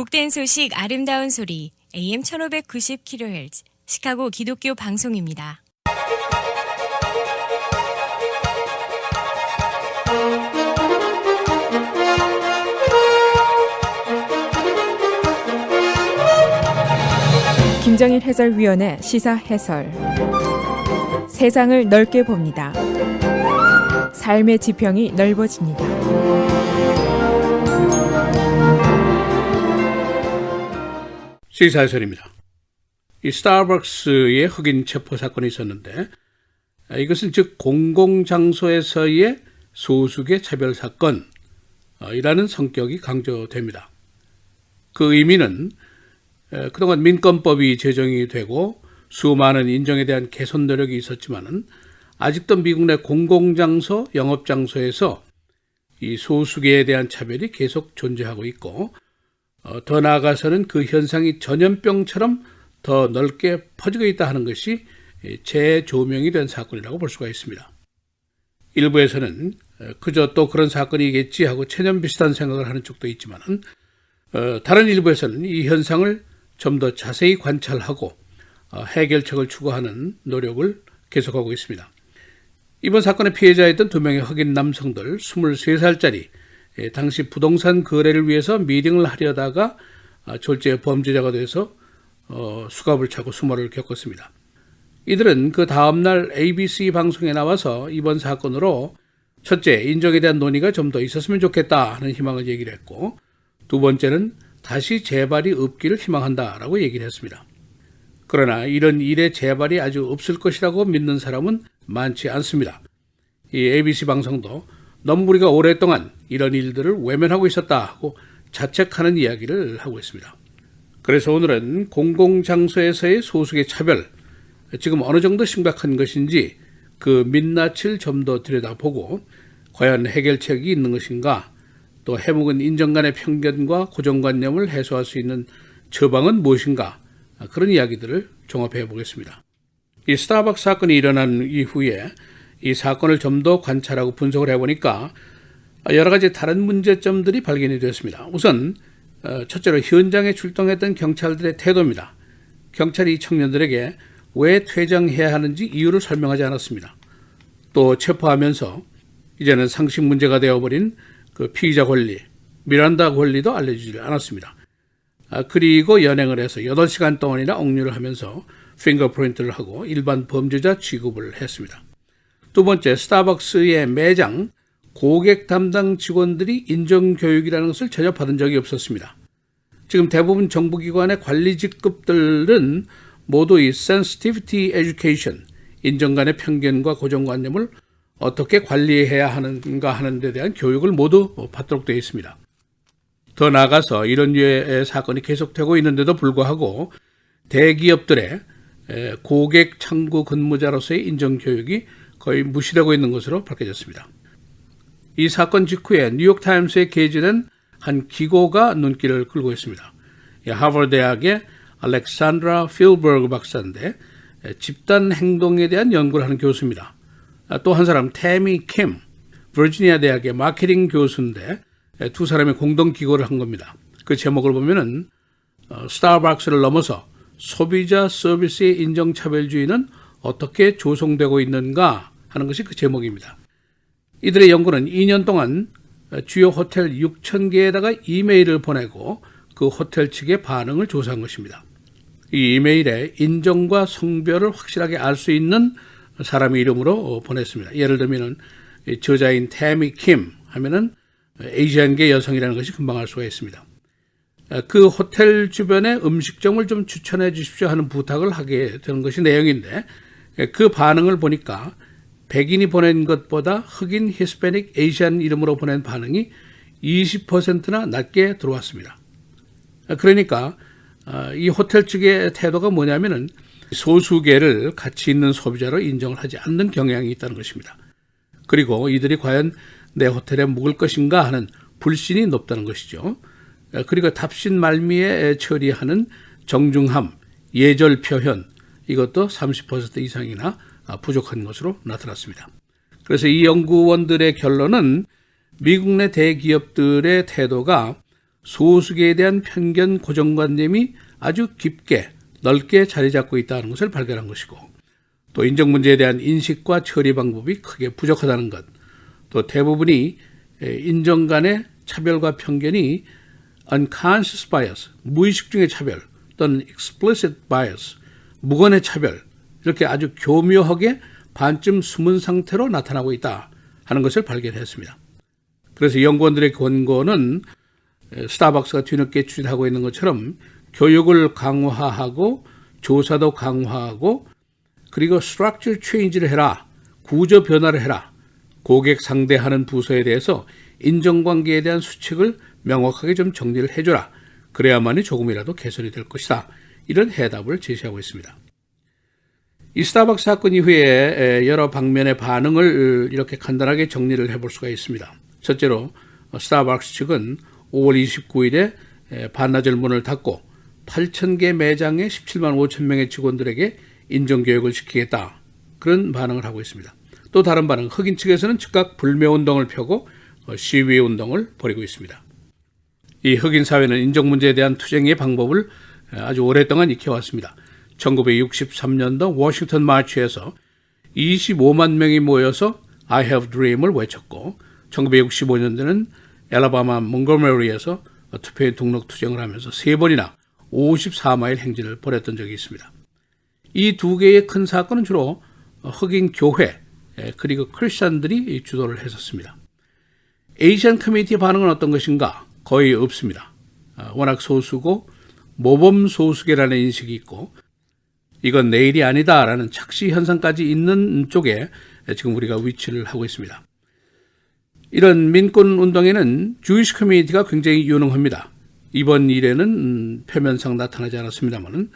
복된 소식 아름다운 소리 AM 1590kHz 시카고 기독교 방송입니다. 김정일 해설위원의 시사 해설. 세상을 넓게 봅니다. 삶의 지평이 넓어집니다. 시사 해설입니다. 이 스타벅스의 흑인 체포 사건이 있었는데 이것은 즉 공공장소에서의 소수계 차별 사건이라는 성격이 강조됩니다. 그 의미는 그동안 민권법이 제정이 되고 수많은 인정에 대한 개선 노력이 있었지만은 아직도 미국 내 공공장소, 영업장소에서 이 소수계에 대한 차별이 계속 존재하고 있고 더 나아가서는 그 현상이 전염병처럼 더 넓게 퍼지고 있다 하는 것이 재조명이 된 사건이라고 볼 수가 있습니다. 일부에서는 그저 또 그런 사건이겠지 하고 체념 비슷한 생각을 하는 쪽도 있지만은 다른 일부에서는 이 현상을 좀 더 자세히 관찰하고 해결책을 추구하는 노력을 계속하고 있습니다. 이번 사건의 피해자였던 두 명의 흑인 남성들 23살짜리 당시 부동산 거래를 위해서 미팅을 하려다가 졸지에 범죄자가 돼서 수갑을 차고 수모를 겪었습니다. 이들은 그 다음날 ABC 방송에 나와서 이번 사건으로 첫째, 인정에 대한 논의가 좀 더 있었으면 좋겠다 하는 희망을 얘기를 했고 두 번째는 다시 재발이 없기를 희망한다라고 얘기를 했습니다. 그러나 이런 일의 재발이 아주 없을 것이라고 믿는 사람은 많지 않습니다. 이 ABC 방송도 너무 우리가 오랫동안 이런 일들을 외면하고 있었다 하고 자책하는 이야기를 하고 있습니다. 그래서 오늘은 공공장소에서의 소수계 차별, 지금 어느 정도 심각한 것인지 그 민낯을 좀 더 들여다보고 과연 해결책이 있는 것인가, 또 해묵은 인정 간의 편견과 고정관념을 해소할 수 있는 처방은 무엇인가, 그런 이야기들을 종합해 보겠습니다. 이 스타벅스 사건이 일어난 이후에 이 사건을 좀 더 관찰하고 분석을 해보니까 여러 가지 다른 문제점들이 발견이 되었습니다. 우선 첫째로 현장에 출동했던 경찰들의 태도입니다. 경찰이 이 청년들에게 왜 퇴장해야 하는지 이유를 설명하지 않았습니다. 또 체포하면서 이제는 상식 문제가 되어버린 그 피의자 권리, 미란다 권리도 알려주지 않았습니다. 그리고 연행을 해서 8시간 동안이나 억류를 하면서 핑거프린트를 하고 일반 범죄자 취급을 했습니다. 두 번째, 스타벅스의 매장 고객 담당 직원들이 인정교육이라는 것을 전혀 받은 적이 없었습니다. 지금 대부분 정부기관의 관리 직급들은 모두 이 sensitivity education, 인정 간의 편견과 고정관념을 어떻게 관리해야 하는가 하는 데 대한 교육을 모두 받도록 되어 있습니다. 더 나아가서 이런 류의 사건이 계속되고 있는데도 불구하고 대기업들의 고객 창구 근무자로서의 인정교육이 거의 무시되고 있는 것으로 밝혀졌습니다. 이 사건 직후에 뉴욕타임스에 게재된 한 기고가 눈길을 끌고 있습니다. 하버드 대학의 알렉산드라 필버그 박사인데 집단 행동에 대한 연구를 하는 교수입니다. 또 한 사람 태미 킴, 버지니아 대학의 마케팅 교수인데 두 사람이 공동 기고를 한 겁니다. 그 제목을 보면은 스타벅스를 넘어서 소비자 서비스의 인정차별주의는 어떻게 조성되고 있는가 하는 것이 그 제목입니다. 이들의 연구는 2년 동안 주요 호텔 6,000개에다가 이메일을 보내고 그 호텔 측의 반응을 조사한 것입니다. 이 이메일에 인종과 성별을 확실하게 알 수 있는 사람의 이름으로 보냈습니다. 예를 들면 저자인 태미 킴 하면은 아시안계 여성이라는 것이 금방 알 수가 있습니다. 그 호텔 주변의 음식점을 좀 추천해 주십시오 하는 부탁을 하게 되는 것이 내용인데 그 반응을 보니까 백인이 보낸 것보다 흑인, 히스패닉, 아시안 이름으로 보낸 반응이 20%나 낮게 들어왔습니다. 그러니까 이 호텔 측의 태도가 뭐냐면은 소수계를 가치 있는 소비자로 인정을 하지 않는 경향이 있다는 것입니다. 그리고 이들이 과연 내 호텔에 묵을 것인가 하는 불신이 높다는 것이죠. 그리고 답신 말미에 처리하는 정중함, 예절 표현, 이것도 30% 이상이나 부족한 것으로 나타났습니다. 그래서 이 연구원들의 결론은 미국 내 대기업들의 태도가 소수계에 대한 편견 고정관념이 아주 깊게 넓게 자리 잡고 있다는 것을 발견한 것이고, 또 인종 문제에 대한 인식과 처리 방법이 크게 부족하다는 것, 또 대부분이 인종 간의 차별과 편견이 unconscious bias, 무의식 중의 차별, 또는 explicit bias, 무건의 차별, 이렇게 아주 교묘하게 반쯤 숨은 상태로 나타나고 있다 하는 것을 발견했습니다. 그래서 연구원들의 권고는 스타벅스가 뒤늦게 추진하고 있는 것처럼 교육을 강화하고 조사도 강화하고 그리고 structure change를 해라, 구조 변화를 해라, 고객 상대하는 부서에 대해서 인정관계에 대한 수칙을 명확하게 좀 정리를 해줘라, 그래야만이 조금이라도 개선이 될 것이다, 이런 해답을 제시하고 있습니다. 이 스타벅스 사건 이후에 여러 방면의 반응을 이렇게 간단하게 정리를 해볼 수가 있습니다. 첫째로 스타벅스 측은 5월 29일에 반나절 문을 닫고 8,000개 매장의 17만 5천 명의 직원들에게 인정교육을 시키겠다, 그런 반응을 하고 있습니다. 또 다른 반응, 흑인 측에서는 즉각 불매운동을 펴고 시위운동을 벌이고 있습니다. 이 흑인 사회는 인종 문제에 대한 투쟁의 방법을 아주 오랫동안 익혀왔습니다. 1963년도 워싱턴 마치에서 25만 명이 모여서 I have dream을 외쳤고, 1965년도는 엘라바마 몽고메리에서 투표인 등록 투쟁을 하면서 3번이나 54마일 행진을 벌였던 적이 있습니다. 이 두 개의 큰 사건은 주로 흑인 교회 그리고 크리스천들이 주도를 했었습니다. 에이시안 커뮤니티의 반응은 어떤 것인가? 거의 없습니다. 워낙 소수고 모범 소수계라는 인식이 있고, 이건 내 일이 아니다라는 착시 현상까지 있는 쪽에 지금 우리가 위치를 하고 있습니다. 이런 민권 운동에는 주이시 커뮤니티가 굉장히 유능합니다. 이번 일에는 표면상 나타나지 않았습니다만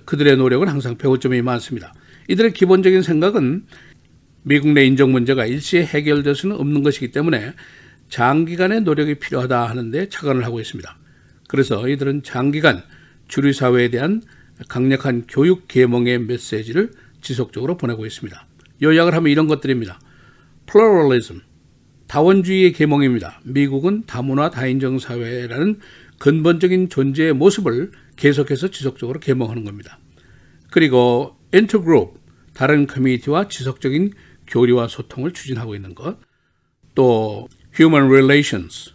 그들의 노력은 항상 배울 점이 많습니다. 이들의 기본적인 생각은 미국 내 인종 문제가 일시에 해결될 수는 없는 것이기 때문에 장기간의 노력이 필요하다 하는데 착안을 하고 있습니다. 그래서 이들은 장기간 주류 사회에 대한 강력한 교육 계몽의 메시지를 지속적으로 보내고 있습니다. 요약을 하면 이런 것들입니다. 플루럴리즘, 다원주의의 계몽입니다. 미국은 다문화 다인종 사회라는 근본적인 존재의 모습을 계속해서 지속적으로 계몽하는 겁니다. 그리고 인터그룹, 다른 커뮤니티와 지속적인 교류와 소통을 추진하고 있는 것, 또 human relations,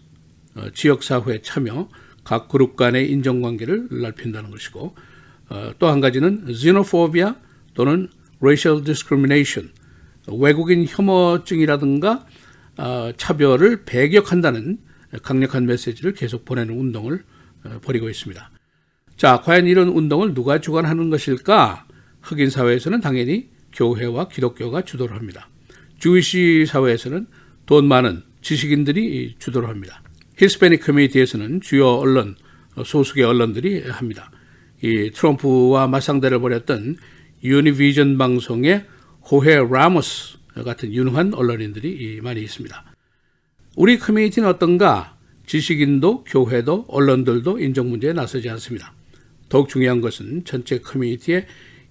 지역사회 참여, 각 그룹 간의 인정관계를 넓힌다는 것이고, 또 한 가지는 xenophobia 또는 racial discrimination, 외국인 혐오증이라든가 차별을 배격한다는 강력한 메시지를 계속 보내는 운동을 벌이고 있습니다. 자, 과연 이런 운동을 누가 주관하는 것일까? 흑인 사회에서는 당연히 교회와 기독교가 주도를 합니다. 주이시 사회에서는 돈 많은 지식인들이 주도를 합니다. 히스패닉 커뮤니티에서는 주요 언론, 소수계 언론들이 합니다. 이 트럼프와 맞상대를 벌였던 유니비전 방송의 호헤 라모스 같은 유능한 언론인들이 많이 있습니다. 우리 커뮤니티는 어떤가? 지식인도 교회도 언론들도 인종 문제에 나서지 않습니다. 더욱 중요한 것은 전체 커뮤니티의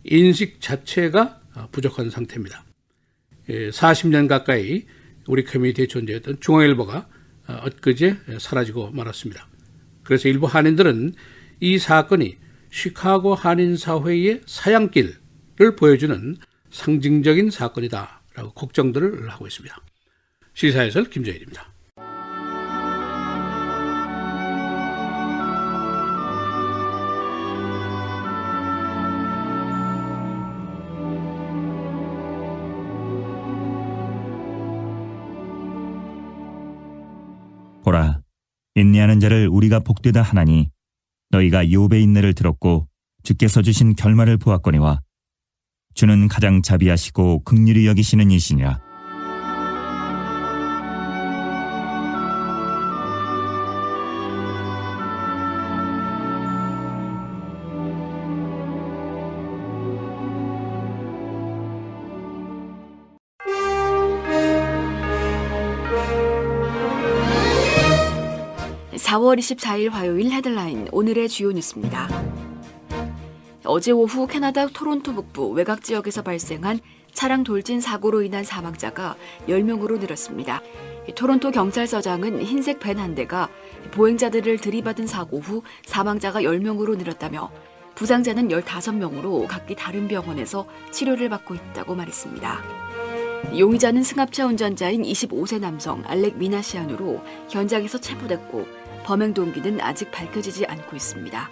인식 자체가 부족한 상태입니다. 40년 가까이 우리 커뮤니티에 존재했던 중앙일보가 엊그제 사라지고 말았습니다. 그래서 일부 한인들은 이 사건이 시카고 한인사회의 사양길을 보여주는 상징적인 사건이다라고 걱정들을 하고 있습니다. 시사해설 김정일입니다. 보라, 인내하는 자를 우리가 복되다 하나니 너희가 욥의 인내를 들었고 주께서 주신 결말을 보았거니와 주는 가장 자비하시고 긍휼히 여기시는 이시니라. (4월 24일) 화요일 헤드라인, 오늘의 주요 뉴스입니다. 어제 오후 캐나다 토론토 북부 외곽 지역에서 발생한 차량 돌진 사고로 인한 사망자가 10명으로 늘었습니다. 토론토 경찰서장은 흰색 밴 한 대가 보행자들을 들이받은 사고 후 사망자가 10명으로 늘었다며 부상자는 15명으로 각기 다른 병원에서 치료를 받고 있다고 말했습니다. 용의자는 승합차 운전자인 25세 남성 알렉 미나시안으로 현장에서 체포됐고 범행 동기는 아직 밝혀지지 않고 있습니다.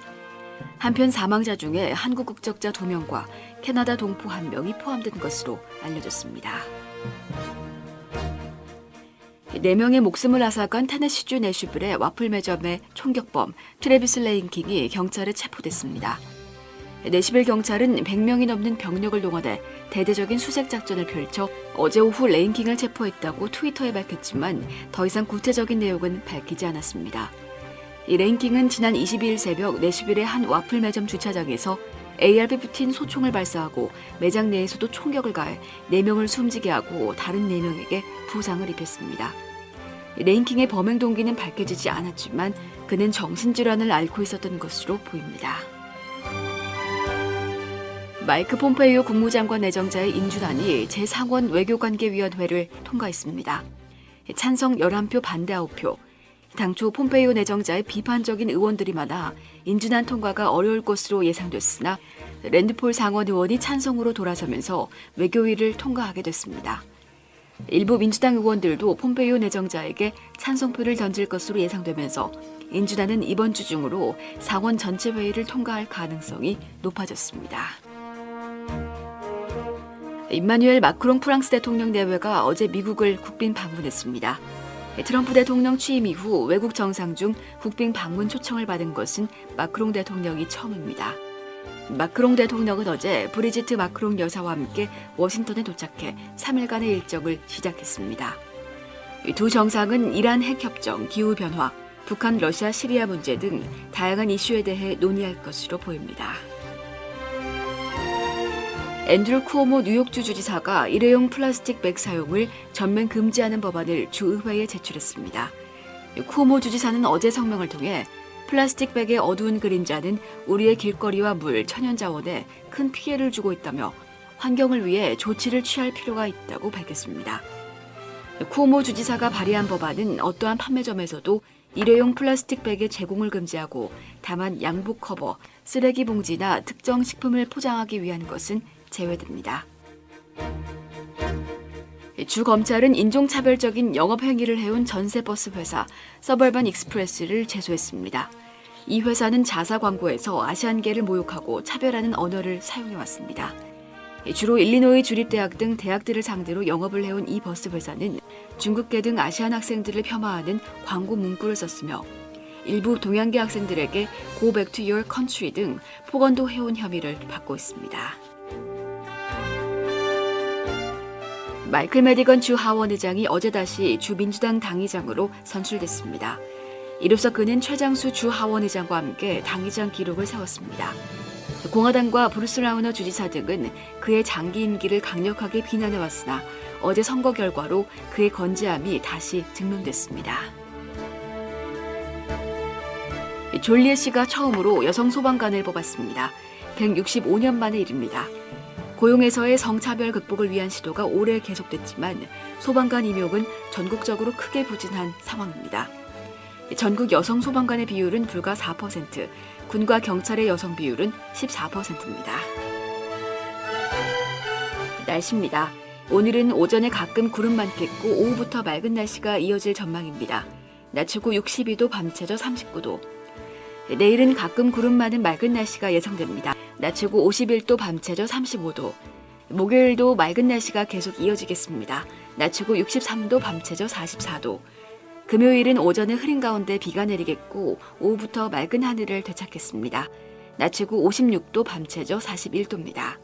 한편 사망자 중에 한국 국적자 2명과 캐나다 동포 1명이 포함된 것으로 알려졌습니다. 4명의 목숨을 앗아간 테네시주 내슈빌의 와플 매점의 총격범 트래비스 레인킹이 경찰에 체포됐습니다. 내시빌 경찰은 100명이 넘는 병력을 동원해 대대적인 수색 작전을 펼쳐 어제 오후 레인킹을 체포했다고 트위터에 밝혔지만 더 이상 구체적인 내용은 밝히지 않았습니다. 이 레인킹은 지난 22일 새벽 내시빌의 한 와플 매점 주차장에서 AR-15 소총을 발사하고 매장 내에서도 총격을 가해 4명을 숨지게 하고 다른 4명에게 부상을 입혔습니다. 레인킹의 범행 동기는 밝혀지지 않았지만 그는 정신질환을 앓고 있었던 것으로 보입니다. 마이크 폼페이오 국무장관 내정자의 인준안이 제 상원 외교관계위원회를 통과했습니다. 찬성 11표 반대 9표. 당초 폼페이오 내정자의 비판적인 의원들이 많아 인준안 통과가 어려울 것으로 예상됐으나 랜드폴 상원 의원이 찬성으로 돌아서면서 외교위를 통과하게 됐습니다. 일부 민주당 의원들도 폼페이오 내정자에게 찬성표를 던질 것으로 예상되면서 인준안은 이번 주 중으로 상원 전체 회의를 통과할 가능성이 높아졌습니다. 임마누엘 마크롱 프랑스 대통령 내외가 어제 미국을 국빈 방문했습니다. 트럼프 대통령 취임 이후 외국 정상 중 국빈 방문 초청을 받은 것은 마크롱 대통령이 처음입니다. 마크롱 대통령은 어제 브리지트 마크롱 여사와 함께 워싱턴에 도착해 3일간의 일정을 시작했습니다. 두 정상은 이란 핵협정, 기후변화, 북한, 러시아, 시리아 문제 등 다양한 이슈에 대해 논의할 것으로 보입니다. 앤드루 쿠오모 뉴욕주 주지사가 일회용 플라스틱 백 사용을 전면 금지하는 법안을 주의회에 제출했습니다. 쿠오모 주지사는 어제 성명을 통해 플라스틱 백의 어두운 그림자는 우리의 길거리와 물, 천연자원에 큰 피해를 주고 있다며 환경을 위해 조치를 취할 필요가 있다고 밝혔습니다. 쿠오모 주지사가 발의한 법안은 어떠한 판매점에서도 일회용 플라스틱 백의 제공을 금지하고 다만 양복 커버, 쓰레기 봉지나 특정 식품을 포장하기 위한 것은 제외됩니다. 주 검찰은 인종차별적인 영업행위를 해온 전세버스 회사 서벌반 익스프레스를 제소했습니다. 이 회사는 자사 광고에서 아시안계를 모욕하고 차별하는 언어를 사용해왔습니다. 주로 일리노이 주립대학 등 대학들을 상대로 영업을 해온 이 버스 회사는 중국계 등 아시안 학생들을 폄하하는 광고 문구를 썼으며 일부 동양계 학생들에게 Go back to your country 등 폭언도 해온 혐의를 받고 있습니다. 마이클 매디건 주 하원 의장이 어제 다시 주 민주당 당의장으로 선출됐습니다. 이로써 그는 최장수 주 하원 의장과 함께 당의장 기록을 세웠습니다. 공화당과 브루스 라우너 주지사 등은 그의 장기 임기를 강력하게 비난해왔으나 어제 선거 결과로 그의 건재함이 다시 증명됐습니다. 졸리에 씨가 처음으로 여성 소방관을 뽑았습니다. 165년 만의 일입니다. 고용에서의 성차별 극복을 위한 시도가 오래 계속됐지만 소방관 임용은 전국적으로 크게 부진한 상황입니다. 전국 여성 소방관의 비율은 불과 4%, 군과 경찰의 여성 비율은 14%입니다. 날씨입니다. 오늘은 오전에 가끔 구름 많겠고 오후부터 맑은 날씨가 이어질 전망입니다. 낮 최고 62도, 밤 최저 39도. 내일은 가끔 구름 많은 맑은 날씨가 예상됩니다. 낮 최고 51도, 밤 최저 35도. 목요일도 맑은 날씨가 계속 이어지겠습니다. 낮 최고 63도, 밤 최저 44도. 금요일은 오전에 흐린 가운데 비가 내리겠고 오후부터 맑은 하늘을 되찾겠습니다. 낮 최고 56도, 밤 최저 41도입니다.